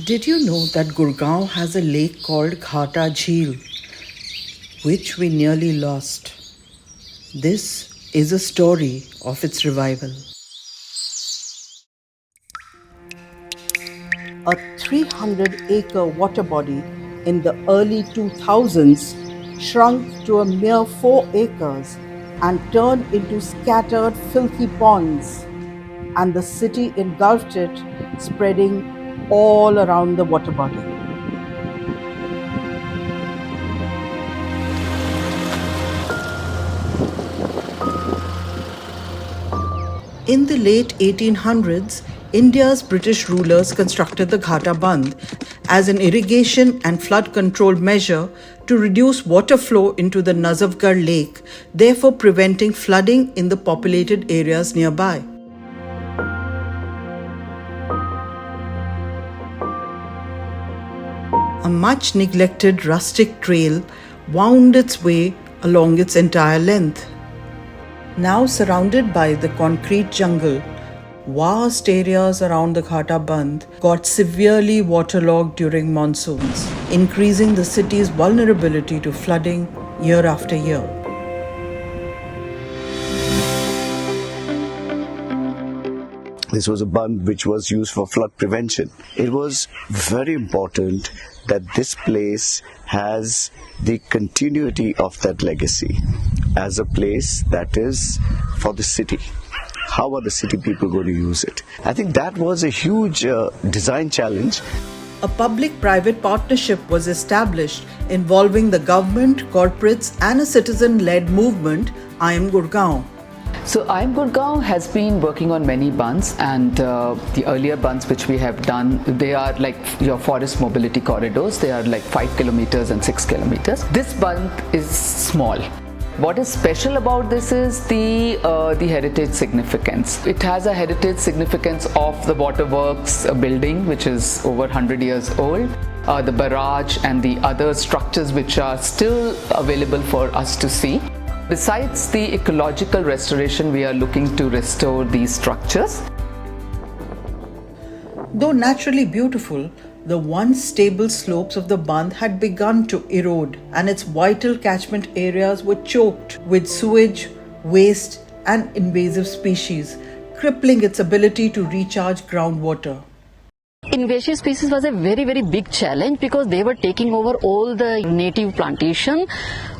Did you know that Gurgaon has a lake called Ghata Jheel, which we nearly lost? This is a story of its revival. A 300-acre water body in the early 2000s shrunk to a mere 4 acres and turned into scattered filthy ponds, and the city engulfed it, spreading all around the water body. In the late 1800s, India's British rulers constructed the Ghata Bundh as an irrigation and flood control measure to reduce water flow into the Nazafgarh lake, therefore preventing flooding in the populated areas nearby. A much neglected rustic trail wound its way along its entire length. Now surrounded by the concrete jungle, vast areas around the Ghata Bundh got severely waterlogged during monsoons, increasing the city's vulnerability to flooding year after year. This was a bund which was used for flood prevention. It was very important that this place has the continuity of that legacy as a place that is for the city. How are the city people going to use it? I think that was a huge design challenge. A public-private partnership was established involving the government, corporates and a citizen-led movement, iamgurgaon. So iamgurgaon has been working on many bunds, and the earlier bunds which we have done, they are like your forest mobility corridors. They are like 5 kilometers and 6 kilometers. This bund is small. What is special about this is the heritage significance. It has a heritage significance of the waterworks building, which is over 100 years old, the barrage and the other structures which are still available for us to see. Besides the ecological restoration, we are looking to restore these structures. Though naturally beautiful, the once stable slopes of the Bundh had begun to erode, and its vital catchment areas were choked with sewage, waste and invasive species, crippling its ability to recharge groundwater. Invasive species was a very big challenge because they were taking over all the native plantation.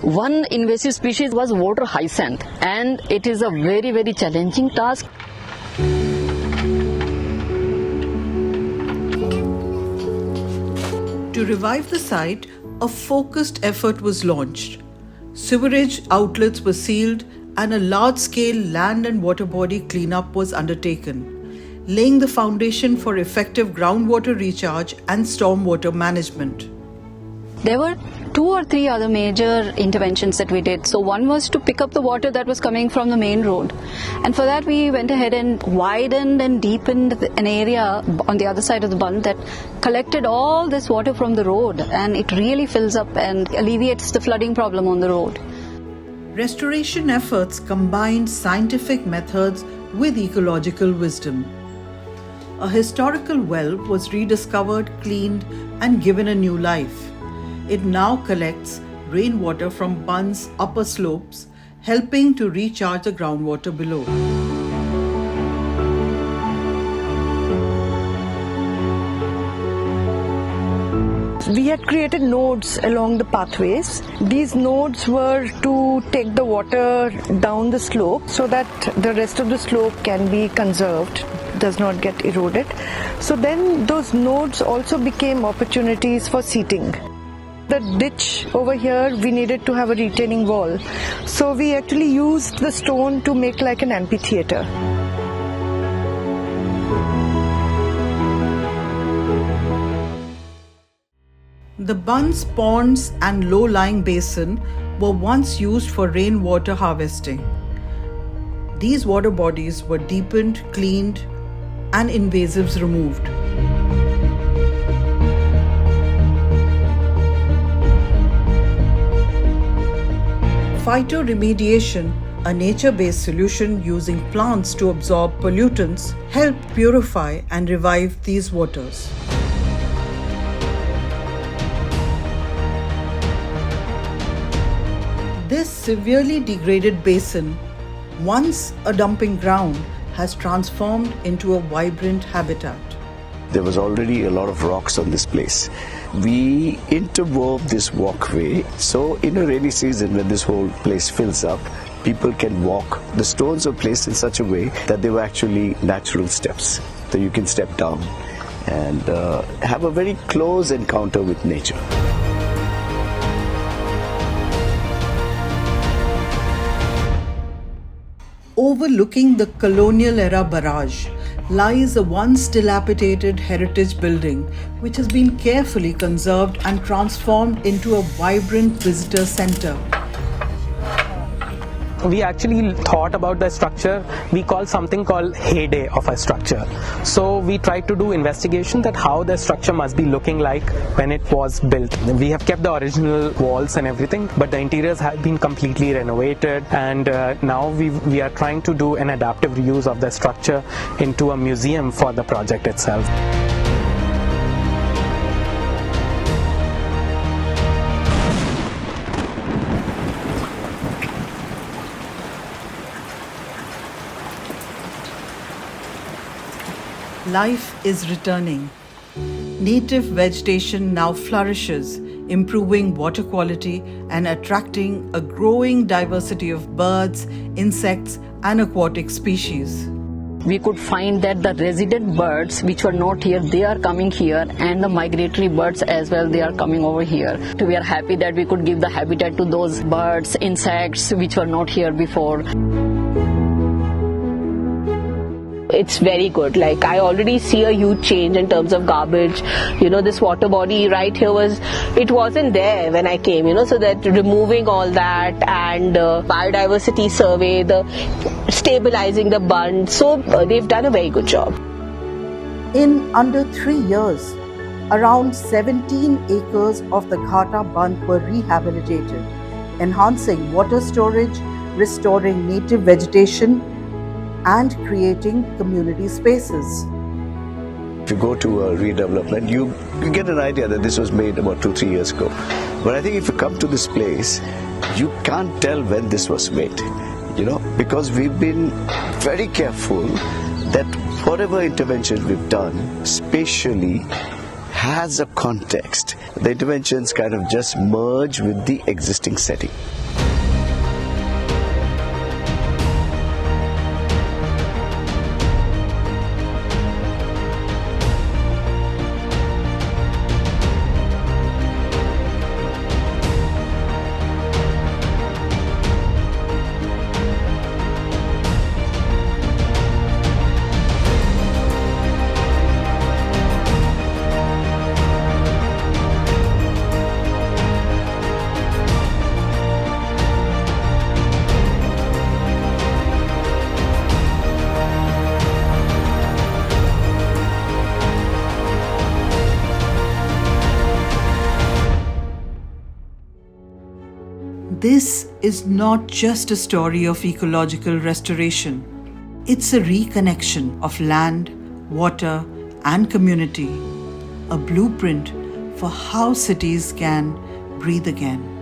One invasive species was water hyacinth, and it is a very challenging task. To revive the site, a focused effort was launched. Sewerage outlets were sealed and a large-scale land and water body cleanup was undertaken, laying the foundation for effective groundwater recharge and stormwater management. There were 2 or 3 other major interventions that we did. So one was to pick up the water that was coming from the main road. And for that we went ahead and widened and deepened an area on the other side of the Bundh that collected all this water from the road, and it really fills up and alleviates the flooding problem on the road. Restoration efforts combined scientific methods with ecological wisdom. A historical well was rediscovered, cleaned and given a new life. It now collects rainwater from Bundh's upper slopes, helping to recharge the groundwater below. We had created nodes along the pathways. These nodes were to take the water down the slope so that the rest of the slope can be conserved, does not get eroded. So then those nodes also became opportunities for seating. The ditch over here, we needed to have a retaining wall. So we actually used the stone to make like an amphitheater. The Bundh's ponds and low-lying basin were once used for rainwater harvesting. These water bodies were deepened, cleaned, and invasives removed. Phytoremediation, a nature-based solution using plants to absorb pollutants, helped purify and revive these waters. This severely degraded basin, once a dumping ground, has transformed into a vibrant habitat. There was already a lot of rocks on this place. We interwove this walkway, so in a rainy season when this whole place fills up, people can walk. The stones were placed in such a way that they were actually natural steps. So you can step down and have a very close encounter with nature. Overlooking the colonial era barrage lies a once dilapidated heritage building which has been carefully conserved and transformed into a vibrant visitor center. We actually thought about the structure. We call something called heyday of a structure. So we tried to do investigation that how the structure must be looking like when it was built. We have kept the original walls and everything, but the interiors have been completely renovated, and now we are trying to do an adaptive reuse of the structure into a museum for the project itself. Life is returning. Native vegetation now flourishes, improving water quality and attracting a growing diversity of birds, insects, and aquatic species. We could find that the resident birds which were not here, they are coming here, and the migratory birds as well, they are coming over here. We are happy that we could give the habitat to those birds, insects which were not here before. It's very good. Like, I already see a huge change in terms of garbage. You know, this water body right here it wasn't there when I came, so that removing all that and biodiversity survey, the stabilizing the bund. So they've done a very good job. In under 3 years, around 17 acres of the Ghata Bundh were rehabilitated, enhancing water storage, restoring native vegetation, and creating community spaces. If you go to a redevelopment, you get an idea that this was made about 2-3 years ago. But I think if you come to this place, you can't tell when this was made, because we've been very careful that whatever intervention we've done spatially has a context. The interventions kind of just merge with the existing setting. This is not just a story of ecological restoration. It's a reconnection of land, water, and community, a blueprint for how cities can breathe again.